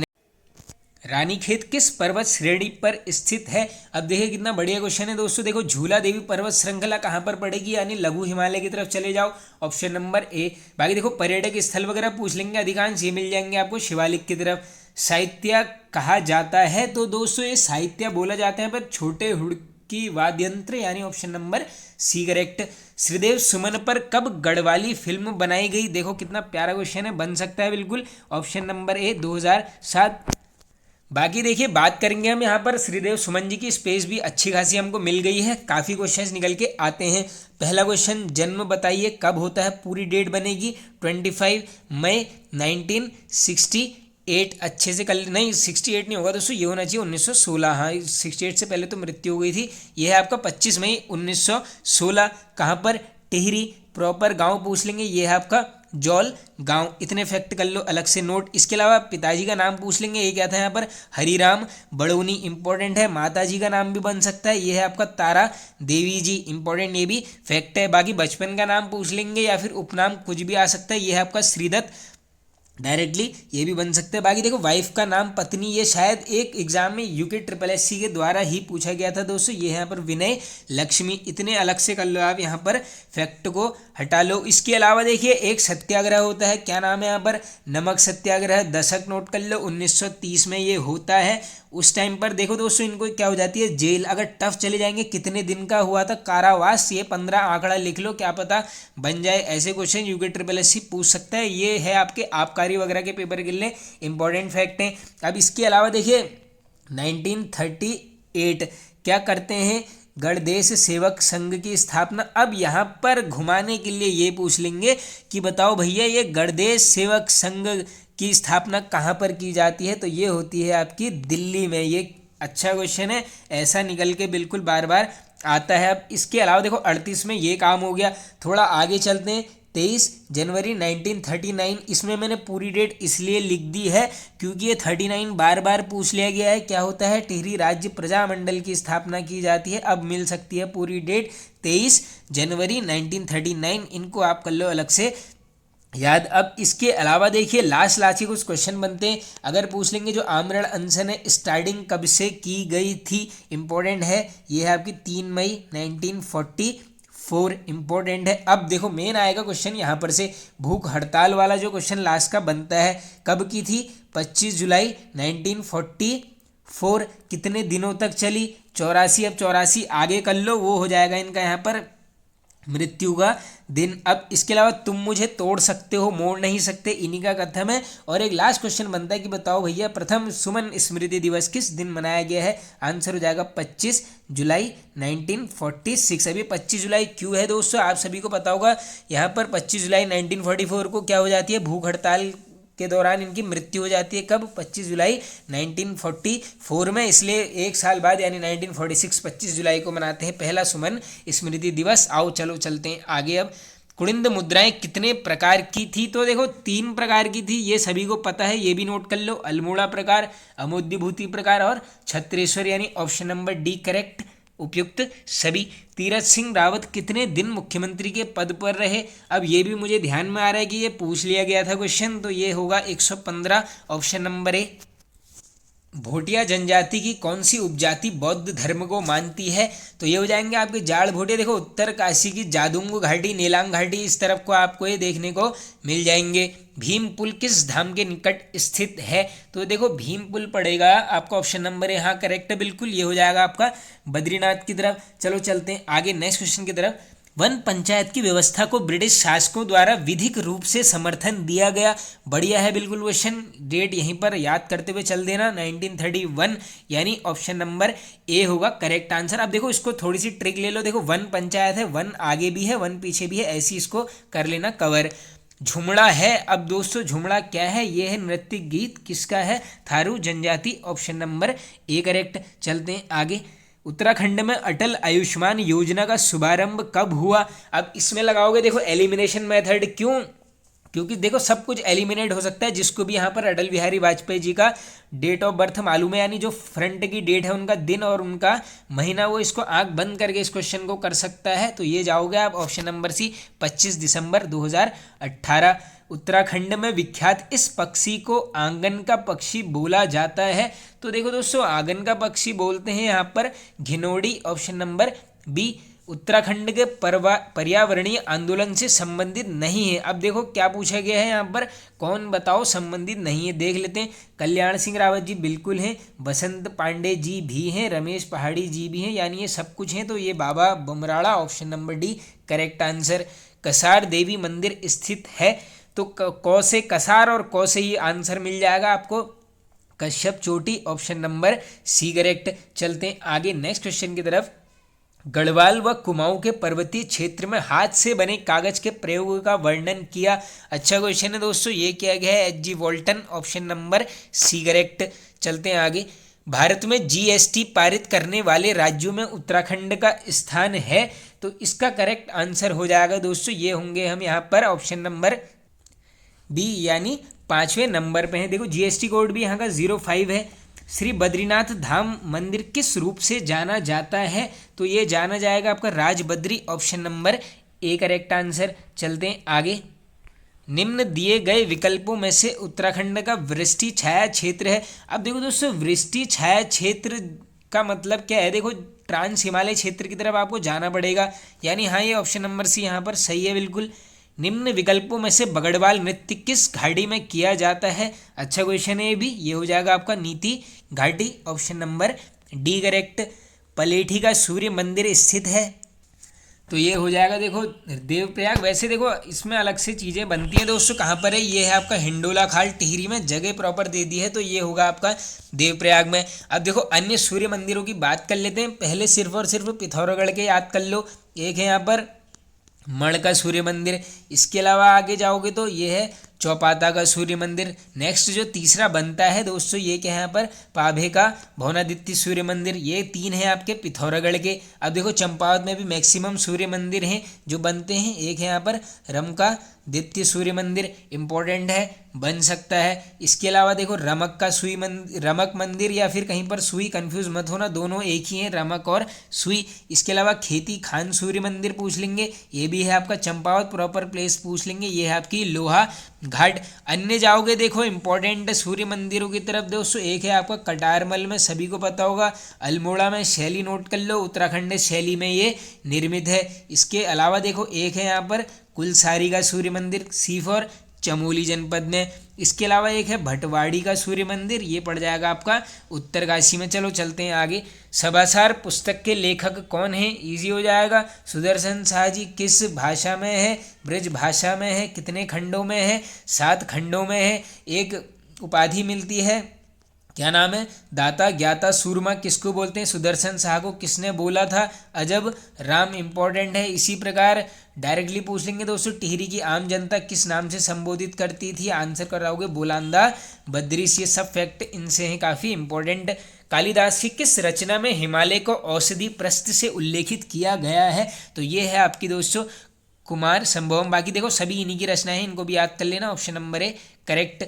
रानीखेत किस पर्वत श्रेणी पर स्थित है, अब देखिए कितना बढ़िया क्वेश्चन है दोस्तों। देखो झूला देवी पर्वत श्रृंखला कहाँ पर पड़ेगी, यानी लघु हिमालय की तरफ चले जाओ, ऑप्शन नंबर ए। बाकी देखो पर्यटक स्थल वगैरह पूछ लेंगे, अधिकांश ये मिल जाएंगे आपको शिवालिक की तरफ। साहित्य कहा जाता है, तो दोस्तों ये साहित्य बोला जाता है पर छोटे हुड़की वाद्य यंत्र, यानी option number C correct. Sridev Suman पर कब गढ़वाली फिल्म बनाई गई, देखो कितना प्यारा क्वेश्चन है, बन सकता है बिल्कुल, ऑप्शन नंबर ए 2007। बाकी देखिए बात करेंगे हम यहाँ पर श्रीदेव सुमन जी की, स्पेस भी अच्छी खासी हमको मिल गई है, काफ़ी क्वेश्चंस निकल के आते हैं। पहला क्वेश्चन, जन्म बताइए कब होता है, पूरी डेट बनेगी 25 मई 1968, अच्छे से कल, नहीं 68 नहीं होगा दोस्तों, ये होना चाहिए 1916, हाँ 68 से पहले तो मृत्यु हो गई थी। ये है आपका 25 मई 1916, कहाँ पर, टिहरी प्रॉपर गाँव पूछ लेंगे, ये है आपका जौल गांव, इतने फैक्ट कर लो अलग से नोट। इसके अलावा पिताजी का नाम पूछ लेंगे, ये क्या था यहाँ पर, हरिराम बड़ौनी, इंपॉर्टेंट है। माताजी का नाम भी बन सकता है, ये है आपका तारा देवी जी, इंपॉर्टेंट ये भी फैक्ट है। बाकी बचपन का नाम पूछ लेंगे या फिर उपनाम कुछ भी आ सकता है, ये है आपका श्रीदत्त डायरेक्टली ये भी बन सकता है। बाकी देखो वाइफ का नाम पत्नी, ये शायद एक एग्जाम में यूके ट्रिपल एस सी के द्वारा ही पूछा गया था दोस्तों। ये यहाँ पर विनय लक्ष्मी, इतने अलग से कर लो आप, यहाँ पर फैक्ट को हटा लो। इसके अलावा देखिए एक सत्याग्रह होता है, क्या नाम है यहाँ पर, नमक सत्याग्रह, दशक नोट कर लो, 1930 में ये होता है। उस टाइम पर देखो दोस्तों इनको क्या हो जाती है, जेल। अगर टफ चले जाएंगे, कितने दिन का हुआ था कारावास, ये 15 आंकड़ा लिख लो, क्या पता बन जाए। ऐसे question UK triple S C पूछ सकता है। ये है आपके आबकारी वगैरह के पेपर के लिए इंपॉर्टेंट फैक्ट हैं। अब इसके अलावा देखिए 1938 क्या करते हैं, गणदेश सेवक संघ की स्थापना। अब यहाँ पर घुमाने के लिए ये पूछ लेंगे कि बताओ भैया ये गणदेश सेवक संघ की स्थापना कहाँ पर की जाती है, तो ये होती है आपकी दिल्ली में। ये अच्छा क्वेश्चन है, ऐसा निकल के बिल्कुल बार बार आता है। अब इसके अलावा देखो 38 में ये काम हो गया। थोड़ा आगे चलते हैं, 23 जनवरी 1939, इसमें मैंने पूरी डेट इसलिए लिख दी है क्योंकि ये 39 बार बार पूछ लिया गया है। क्या होता है, टिहरी राज्य प्रजामंडल की स्थापना की जाती है। अब मिल सकती है पूरी डेट 23 जनवरी 1939, इनको आप कर लो अलग से याद। अब इसके अलावा देखिए लास्ट ही कुछ क्वेश्चन बनते हैं। अगर पूछ लेंगे जो आमरण अनशन है स्टार्टिंग कब से की गई थी, इंपॉर्टेंट है। ये है आपकी 3 मई 1944, इंपॉर्टेंट है। अब देखो मेन आएगा क्वेश्चन यहाँ पर से, भूख हड़ताल वाला जो क्वेश्चन लास्ट का बनता है, कब की थी, 25 जुलाई 1944, कितने दिनों तक चली, 84। अब 84 आगे कर लो, वो हो जाएगा इनका यहाँ पर मृत्यु का दिन। अब इसके अलावा तुम मुझे तोड़ सकते हो मोड़ नहीं सकते, इन्हीं का कथन है। और एक लास्ट क्वेश्चन बनता है कि बताओ भैया प्रथम सुमन स्मृति दिवस किस दिन मनाया गया है, आंसर हो जाएगा 25 जुलाई 1946। अभी 25 जुलाई क्यों है दोस्तों, आप सभी को पता होगा। यहाँ पर 25 जुलाई 1944 को क्या हो जाती है, भूख हड़ताल के दौरान इनकी मृत्यु हो जाती है। कब, 25 जुलाई 1944 में। इसलिए एक साल बाद यानी 1946 25 जुलाई को मनाते हैं पहला सुमन स्मृति दिवस। आओ चलो चलते हैं आगे। अब कुड़िंद मुद्राएं कितने प्रकार की थी, तो देखो 3 प्रकार की थी, ये सभी को पता है, ये भी नोट कर लो, अल्मोड़ा प्रकार, अमोद्यभूति प्रकार और छत्रेश्वर, यानी ऑप्शन नंबर डी करेक्ट, उपयुक्त सभी। तीरथ सिंह रावत कितने दिन मुख्यमंत्री के पद पर रहे, अब ये भी मुझे ध्यान में आ रहा है कि ये पूछ लिया गया था क्वेश्चन, तो ये होगा 115, ऑप्शन नंबर ए। भोटिया जनजाति की कौन सी उपजाति बौद्ध धर्म को मानती है, तो ये हो जाएंगे आपके जाड़ भोटिया। देखो उत्तर काशी की जादुंगु घाटी, नेलांग घाटी, इस तरफ को आपको ये देखने को मिल जाएंगे। भीम पुल किस धाम के निकट स्थित है, तो देखो भीम पुल पड़ेगा आपका ऑप्शन नंबर है, हाँ करेक्ट है बिल्कुल, ये हो जाएगा आपका बद्रीनाथ की तरफ। चलो चलते हैं आगे नेक्स्ट क्वेश्चन की तरफ। वन पंचायत की व्यवस्था को ब्रिटिश शासकों द्वारा विधिक रूप से समर्थन दिया गया, बढ़िया है बिल्कुल क्वेश्चन, डेट यहीं पर याद करते हुए चल देना, 1931, यानी ऑप्शन नंबर ए होगा करेक्ट आंसर। अब देखो इसको थोड़ी सी ट्रिक ले लो, देखो वन पंचायत है, वन आगे भी है वन पीछे भी है, ऐसी इसको कर लेना कवर। झुमड़ा है, अब दोस्तों झुमड़ा क्या है, ये है नृत्य गीत, किसका है, थारू जनजाति, ऑप्शन नंबर ए करेक्ट। चलते हैं आगे। उत्तराखंड में अटल आयुष्मान योजना का शुभारंभ कब हुआ, अब इसमें लगाओगे देखो एलिमिनेशन मेथड, क्यों, क्योंकि देखो सब कुछ एलिमिनेट हो सकता है। जिसको भी यहाँ पर अटल बिहारी वाजपेयी जी का डेट ऑफ बर्थ मालूम है, यानी जो फ्रंट की डेट है उनका दिन और उनका महीना, वो इसको आंख बंद करके इस क्वेश्चन को कर सकता है। तो ये जाओगे आप ऑप्शन नंबर सी, 25 दिसंबर 2018। उत्तराखंड में विख्यात इस पक्षी को आंगन का पक्षी बोला जाता है, तो देखो दोस्तों आंगन का पक्षी बोलते हैं यहाँ पर घिनौड़ी, ऑप्शन नंबर बी। उत्तराखंड के पर्यावरणीय आंदोलन से संबंधित नहीं है, अब देखो क्या पूछा गया है यहाँ पर, कौन बताओ संबंधित नहीं है, देख लेते हैं। कल्याण सिंह रावत जी बिल्कुल हैं, बसंत पांडे जी भी हैं, रमेश पहाड़ी जी भी हैं, यानी ये सब कुछ हैं, तो ये Baba Bumrada, option number D correct answer. Kasar Devi मंदिर स्थित है, तो क से कसार और क से ही आंसर मिल जाएगा आपको, कश्यप चोटी, ऑप्शन नंबर सी करेक्ट। चलते हैं आगे नेक्स्ट क्वेश्चन की तरफ। गढ़वाल व कुमाऊं के पर्वतीय क्षेत्र में हाथ से बने कागज के प्रयोग का वर्णन किया, अच्छा क्वेश्चन है दोस्तों, ये किया गया है H G. Walton, option number C correct. चलते हैं आगे। भारत में जीएसटी पारित करने वाले राज्यों में उत्तराखंड का स्थान है, तो इसका करेक्ट आंसर हो जाएगा दोस्तों, ये होंगे हम यहाँ पर ऑप्शन नंबर बी, यानी 5वें नंबर पे है। देखो जीएसटी कोड भी यहाँ का 05 है। श्री बद्रीनाथ धाम मंदिर किस रूप से जाना जाता है, तो ये जाना जाएगा आपका Rajbadri, option number A correct answer. चलते हैं आगे। निम्न दिए गए विकल्पों में से उत्तराखंड का वृष्टि छाया क्षेत्र है। अब देखो दोस्तों, वृष्टि छाया क्षेत्र का मतलब क्या है? देखो, ट्रांस हिमालय क्षेत्र की तरफ आपको जाना पड़ेगा, यानी हाँ, ये ऑप्शन नंबर सी यहाँ पर सही है बिल्कुल। निम्न विकल्पों में से बगड़वाल नृत्य किस घाटी में किया जाता है? अच्छा क्वेश्चन है ये भी, ये हो जाएगा आपका नीति घाटी, ऑप्शन नंबर डी करेक्ट। पलेठी का सूर्य मंदिर स्थित है, तो ये हो जाएगा देखो देवप्रयाग। वैसे देखो इसमें अलग से चीज़ें बनती हैं दोस्तों, कहाँ पर है? ये है आपका हिंडोला खाल टिहरी में, जगह प्रॉपर दे दी है, तो ये होगा आपका देवप्रयाग में। अब देखो अन्य सूर्य मंदिरों की बात कर लेते हैं। पहले सिर्फ और सिर्फ पिथौरागढ़ के याद कर लो। एक है यहाँ पर मण का सूर्य मंदिर, इसके अलावा आगे जाओगे तो ये है चौपाता का सूर्य मंदिर। नेक्स्ट जो तीसरा बनता है दोस्तों, ये क्या है यहाँ पर? पाभे का भौनादित्य सूर्य मंदिर। ये तीन है आपके पिथौरागढ़ के। अब देखो चंपावत में भी मैक्सिमम सूर्य मंदिर हैं जो बनते हैं। एक है यहाँ पर रमका द्वितीय सूर्य मंदिर, इंपॉर्टेंट है, बन सकता है। इसके अलावा देखो रमक का सुई मंदिर, रमक मंदिर या फिर कहीं पर सुई, कंफ्यूज मत होना, दोनों एक ही हैं, रमक और सुई। इसके अलावा खेती खान सूर्य मंदिर पूछ लेंगे, ये भी है आपका चंपावत, प्रॉपर प्लेस पूछ लेंगे, ये है आपकी लोहा घाट। अन्य जाओगे देखो इंपॉर्टेंट सूर्य मंदिरों की तरफ दोस्तों, एक है आपका कटारमल में, सभी को पता होगा। अल्मोड़ा में शैली नोट कर लो, उत्तराखंड शैली में ये निर्मित है। इसके अलावा देखो एक है यहाँ पर कुलसारी का सूर्य मंदिर, सीफोर चमोली जनपद में। इसके अलावा एक है भटवाड़ी का सूर्य मंदिर, ये पड़ जाएगा आपका उत्तरकाशी में। चलो चलते हैं आगे। सभासार पुस्तक के लेखक कौन है? इजी हो जाएगा, सुदर्शन शाह जी। किस भाषा में है? ब्रज भाषा में है। कितने खंडों में है? 7 खंडों में है। एक उपाधि मिलती है, क्या नाम है? दाता ज्ञाता सूरमा किसको बोलते हैं? सुदर्शन शाह को। किसने बोला था? अजब राम, इंपॉर्टेंट है। इसी प्रकार डायरेक्टली पूछ लेंगे दोस्तों, टिहरी की आम जनता किस नाम से संबोधित करती थी? आंसर कराओगे बोलांदा बद्रीस। ये सब फैक्ट इनसे हैं काफ़ी इंपॉर्टेंट। कालिदास की किस रचना में हिमालय को औषधि प्रस्थ से उल्लेखित किया गया है? तो ये है आपकी दोस्तों कुमार संभवम। बाकी देखो सभी इन्हीं की रचना है, इनको भी याद कर लेना, ऑप्शन नंबर ए करेक्ट।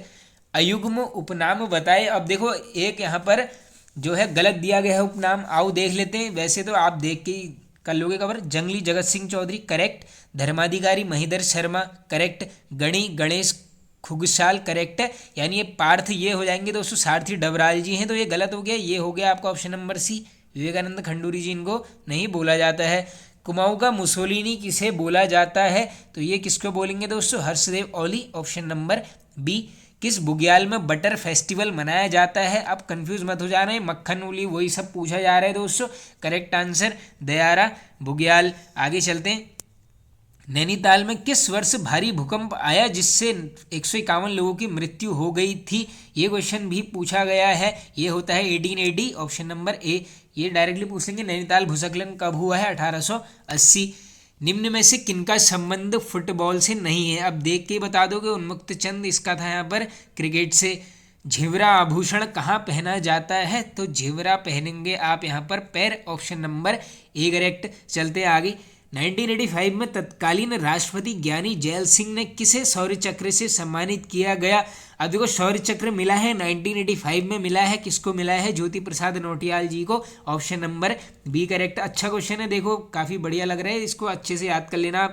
अयुग्म उपनाम बताए। अब देखो एक यहाँ पर जो है गलत दिया गया है उपनाम, आओ देख लेते हैं। वैसे तो आप देख के ही कर लोगे कवर। जंगली जगत सिंह चौधरी करेक्ट, धर्माधिकारी महीधर शर्मा करेक्ट, गणी गणेश खुगसाल करेक्ट है, यानी ये पार्थ ये हो जाएंगे दोस्तों, सारथी डबराल जी हैं, तो ये गलत हो गया। ये हो गया आपका option number C, Vivekanand Khanduri ji इनको नहीं बोला जाता है। कुमाऊं का मुसोलिनी किसे बोला जाता है? तो ये किसको बोलेंगे दोस्तों? हर्षदेव ओली, ऑप्शन नंबर बी। किस बुग्याल में बटर फेस्टिवल मनाया जाता है? अब कंफ्यूज मत हो जाना है, मक्खन उली वही सब पूछा जा रहा है दोस्तों। करेक्ट आंसर दयारा बुग्याल। आगे चलते हैं। नैनीताल में किस वर्ष भारी भूकंप आया जिससे 151 लोगों की मृत्यु हो गई थी? ये क्वेश्चन भी पूछा गया है। ये होता है 1880, ऑप्शन नंबर ए। ये डायरेक्टली पूछ लेंगे। नैनीताल भूस्खलन कब हुआ है? 1880। निम्न में से किनका संबंध फुटबॉल से नहीं है? अब देख के ही बता दोगे। उन्मुक्त चंद इसका था यहाँ पर क्रिकेट से। झिवरा आभूषण कहाँ पहना जाता है? तो झिवरा पहनेंगे आप यहाँ पर पैर, ऑप्शन नंबर ए करेक्ट। चलते आगे। 1985 में तत्कालीन राष्ट्रपति ज्ञानी जैल सिंह ने किसे शौर्य चक्र से सम्मानित किया गया? अब देखो शौर्य चक्र मिला है 1985 में मिला है, किसको मिला है? ज्योति प्रसाद नौटियाल जी को, ऑप्शन नंबर बी करेक्ट। अच्छा क्वेश्चन है, देखो काफी बढ़िया लग रहा है, इसको अच्छे से याद कर लेना।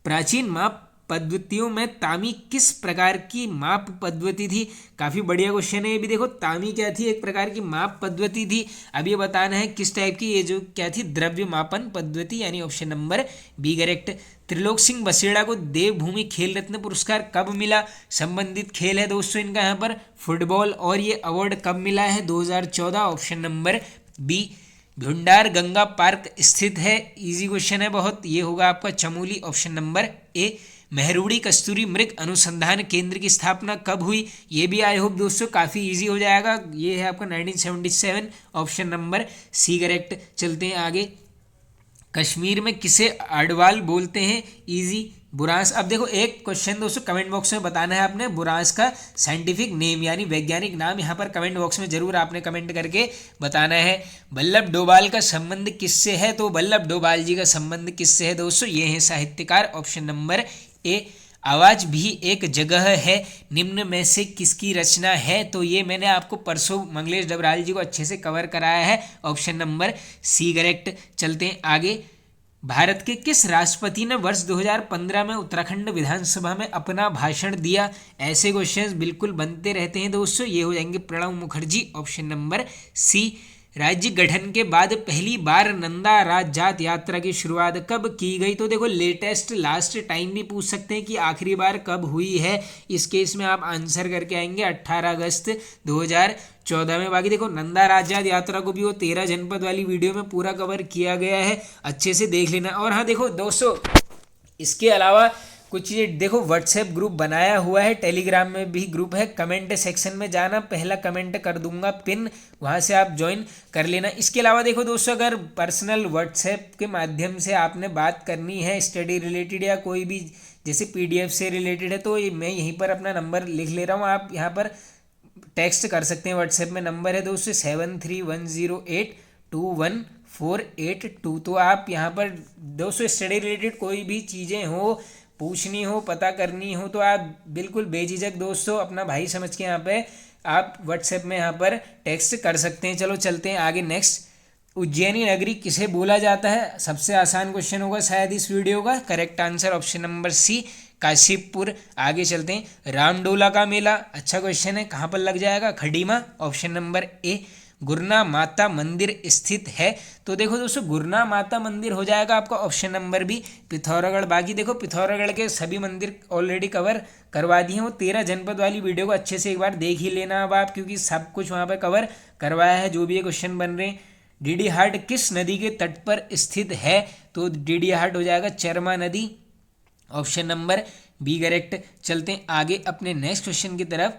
प्राचीन माप पद्धतियों में तामी किस प्रकार की माप पद्धति थी? काफ़ी बढ़िया क्वेश्चन है ये भी। देखो तामी क्या थी? एक प्रकार की माप पद्धति थी। अब ये बताना है किस टाइप की, ये जो क्या थी? द्रव्य मापन पद्धति, यानी option number B correct. Trilok Singh Baseda को देवभूमि खेल रत्न पुरस्कार कब मिला? संबंधित खेल है दोस्तों इनका यहाँ पर फुटबॉल, और ये अवार्ड कब मिला है? 2014, option number B. Bhundar Ganga park स्थित है, इजी क्वेश्चन है बहुत, ये होगा आपका Chamoli, option number A. Mehrudi कस्तूरी मृग अनुसंधान केंद्र की स्थापना कब हुई? ये भी आई होप दोस्तों काफ़ी इजी हो जाएगा। ये है आपका 1977, ऑप्शन नंबर सी करेक्ट। चलते हैं आगे। कश्मीर में किसे अडवाल बोलते हैं? इजी, बुरांस। अब देखो एक क्वेश्चन दोस्तों कमेंट बॉक्स में बताना है आपने, बुरांस का साइंटिफिक नेम यानी वैज्ञानिक नाम यहाँ पर कमेंट बॉक्स में जरूर आपने कमेंट करके बताना है। वल्लभ डोभाल का संबंध किससे है? तो वल्लभ डोभाल जी का संबंध किससे है दोस्तों? ये है साहित्यकार, ऑप्शन नंबर ए। आवाज भी एक जगह है, निम्न में से किसकी रचना है? तो ये मैंने आपको परसों मंगलेश डबराल जी को अच्छे से कवर कराया है, ऑप्शन नंबर सी करेक्ट। चलते हैं आगे। भारत के किस राष्ट्रपति ने वर्ष 2015 में उत्तराखंड विधानसभा में अपना भाषण दिया? ऐसे क्वेश्चंस बिल्कुल बनते रहते हैं दोस्तों। ये हो जाएंगे Pranab Mukherjee, option number C. राज्य गठन के बाद पहली बार नंदा राजजात यात्रा की शुरुआत कब की गई? तो देखो लेटेस्ट लास्ट टाइम भी पूछ सकते हैं कि आखिरी बार कब हुई है। इस केस में आप आंसर करके आएंगे 18 अगस्त 2014 में। बाकी देखो नंदा राजजात यात्रा को भी वो 13 जनपद वाली वीडियो में पूरा कवर किया गया है, अच्छे से देख लेना। और हाँ देखो दोस्तों, इसके अलावा कुछ चीज़ें देखो, व्हाट्सएप ग्रुप बनाया हुआ है, टेलीग्राम में भी ग्रुप है। कमेंट सेक्शन में जाना, पहला कमेंट कर दूंगा पिन, वहाँ से आप ज्वाइन कर लेना। इसके अलावा देखो दोस्तों, अगर पर्सनल व्हाट्सएप के माध्यम से आपने बात करनी है स्टडी रिलेटेड या कोई भी जैसे पीडीएफ से रिलेटेड है, तो मैं यहीं पर अपना नंबर लिख ले रहा हूँ, आप यहाँ पर टेक्स्ट कर सकते हैं। व्हाट्सएप में नंबर है दोस्तों 7310821482। तो आप यहाँ पर दोस्तों स्टडी रिलेटेड कोई भी चीज़ें हो, पूछनी हो, पता करनी हो, तो आप बिल्कुल बेझिझक दोस्तों अपना भाई समझ के यहाँ पे आप व्हाट्सएप में यहाँ पर टेक्स्ट कर सकते हैं। चलो चलते हैं आगे नेक्स्ट। उज्जैनी नगरी किसे बोला जाता है? सबसे आसान क्वेश्चन होगा शायद इस वीडियो का। Correct answer option number C, Kashipur. आगे चलते हैं। रामडोला का मेला, अच्छा क्वेश्चन है, कहाँ पर लग जाएगा? खडीमा, ऑप्शन नंबर ए। गुरना माता मंदिर स्थित है? तो देखो दोस्तों, गुरना माता मंदिर हो जाएगा आपका ऑप्शन नंबर बी, पिथौरागढ़। बाकी देखो पिथौरागढ़ के सभी मंदिर ऑलरेडी कवर करवा दिए हैं। वो 13 जनपद वाली वीडियो को अच्छे से एक बार देख ही लेना अब आप, क्योंकि सब कुछ वहाँ पर कवर करवाया है जो भी ये क्वेश्चन बन रहे हैं। डीडी हाट किस नदी के तट पर स्थित है? तो डीडी हाट हो जाएगा चरमा नदी, ऑप्शन नंबर बी करेक्ट। चलते हैं आगे अपने नेक्स्ट क्वेश्चन की तरफ।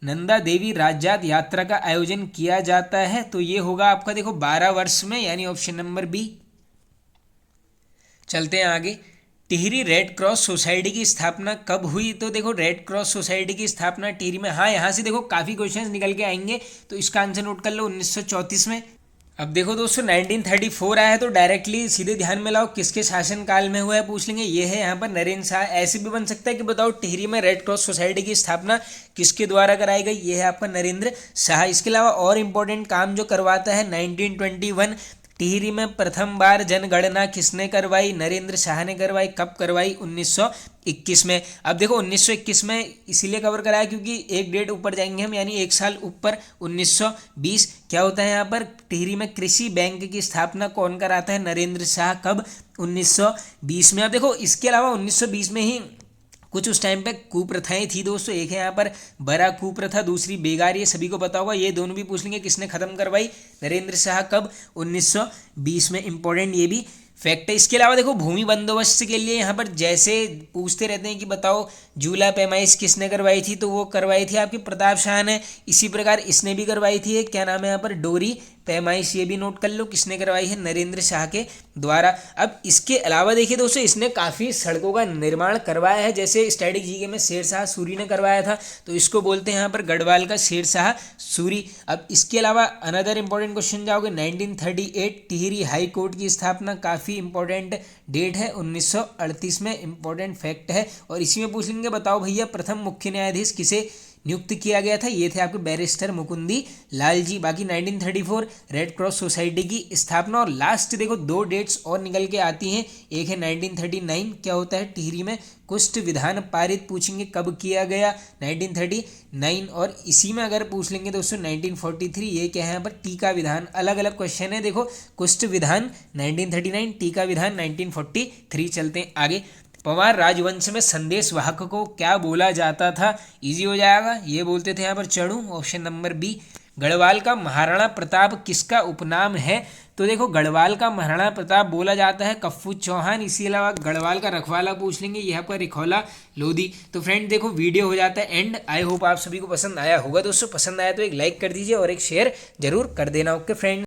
नंदा देवी राजजात यात्रा का आयोजन किया जाता है? तो ये होगा आपका देखो 12 वर्ष में, यानी ऑप्शन नंबर बी। चलते हैं आगे। टिहरी रेड क्रॉस सोसाइटी की स्थापना कब हुई? तो देखो रेड क्रॉस सोसाइटी की स्थापना टिहरी में, हाँ यहाँ से देखो काफ़ी क्वेश्चंस निकल के आएंगे, तो इसका आंसर नोट कर लो 1934 में। अब देखो दोस्तों 1934 आया है, तो डायरेक्टली सीधे ध्यान में लाओ किसके शासनकाल में हुआ है पूछ लेंगे। ये है यहाँ पर नरेंद्र शाह। ऐसे भी बन सकता है कि बताओ टिहरी में रेड क्रॉस सोसाइटी की स्थापना किसके द्वारा कराई गई? ये है आपका नरेंद्र शाह। इसके अलावा और इम्पोर्टेंट काम जो करवाता है 1921, टिहरी में प्रथम बार जनगणना किसने करवाई? नरेंद्र शाह ने करवाई। कब करवाई? 1921 में। अब देखो 1921 में इसीलिए कवर कराया क्योंकि एक डेट ऊपर जाएंगे हम, यानी एक साल ऊपर 1920। क्या होता है यहाँ पर? टिहरी में कृषि बैंक की स्थापना कौन कराता है? नरेंद्र शाह। कब? 1920 में। अब देखो इसके अलावा 1920 में ही कुछ उस टाइम पे कुप्रथाएं थी दोस्तों। एक है यहाँ पर बरा कुप्रथा, दूसरी बेगार, ये सभी को पता होगा। ये दोनों भी पूछ लेंगे किसने खत्म करवाई? नरेंद्र शाह। कब? 1920 में। इंपॉर्टेंट ये भी फैक्ट है। इसके अलावा देखो भूमि बंदोबस्त के लिए यहाँ पर जैसे पूछते रहते हैं कि बताओ जूला पैमाइश किसने करवाई थी? तो वो करवाई थी आपकी प्रताप शाह ने। इसी प्रकार इसने भी करवाई थी, क्या नाम है यहाँ पर? डोरी पैमाइश। ये भी नोट कर लो किसने करवाई है? नरेंद्र शाह के द्वारा। अब इसके अलावा देखिए दोस्तों, इसने काफ़ी सड़कों का निर्माण करवाया है। जैसे स्टैटिक जीके में शेरशाह सूरी ने करवाया था, तो इसको बोलते हैं यहाँ पर गढ़वाल का शेरशाह सूरी। अब इसके अलावा अनदर इंपॉर्टेंट क्वेश्चन जाओगे 1938 टिहरी हाई कोर्ट की स्थापना, काफ़ी इंपॉर्टेंट डेट है 1938 में। इंपॉर्टेंट फैक्ट है। और इसी में पूछ लेंगे बताओ भैया प्रथम मुख्य न्यायाधीश किसे नियुक्त किया गया था? ये थे आपके बैरिस्टर मुकुंदी लाल जी। बाकी 1934 रेड क्रॉस सोसाइटी की स्थापना। और लास्ट देखो 2 डेट्स और निकल के आती हैं। एक है 1939, क्या होता है? टिहरी में कुष्ठ विधान पारित, पूछेंगे कब किया गया? 1939। और इसी में अगर पूछ लेंगे दोस्तों 1943, ये क्या है यहाँ पर? टीका विधान। अलग अलग क्वेश्चन है देखो। कुष्ठ विधान 1939, टीका विधान 1943। चलते हैं आगे। पंवार राजवंश में संदेश वाहक को क्या बोला जाता था? इजी हो जाएगा, ये बोलते थे यहाँ पर चढ़ू, ऑप्शन नंबर बी। गढ़वाल का महाराणा प्रताप किसका उपनाम है? तो देखो गढ़वाल का महाराणा प्रताप बोला जाता है कफ्फू चौहान। इसी अलावा गढ़वाल का रखवाला पूछ लेंगे, यह आपका रिखौला लोधी। तो फ्रेंड देखो वीडियो हो जाता है एंड। आई होप आप सभी को पसंद आया होगा दोस्तों। पसंद आया तो एक लाइक कर दीजिए और एक शेयर जरूर कर देना। Okay friend.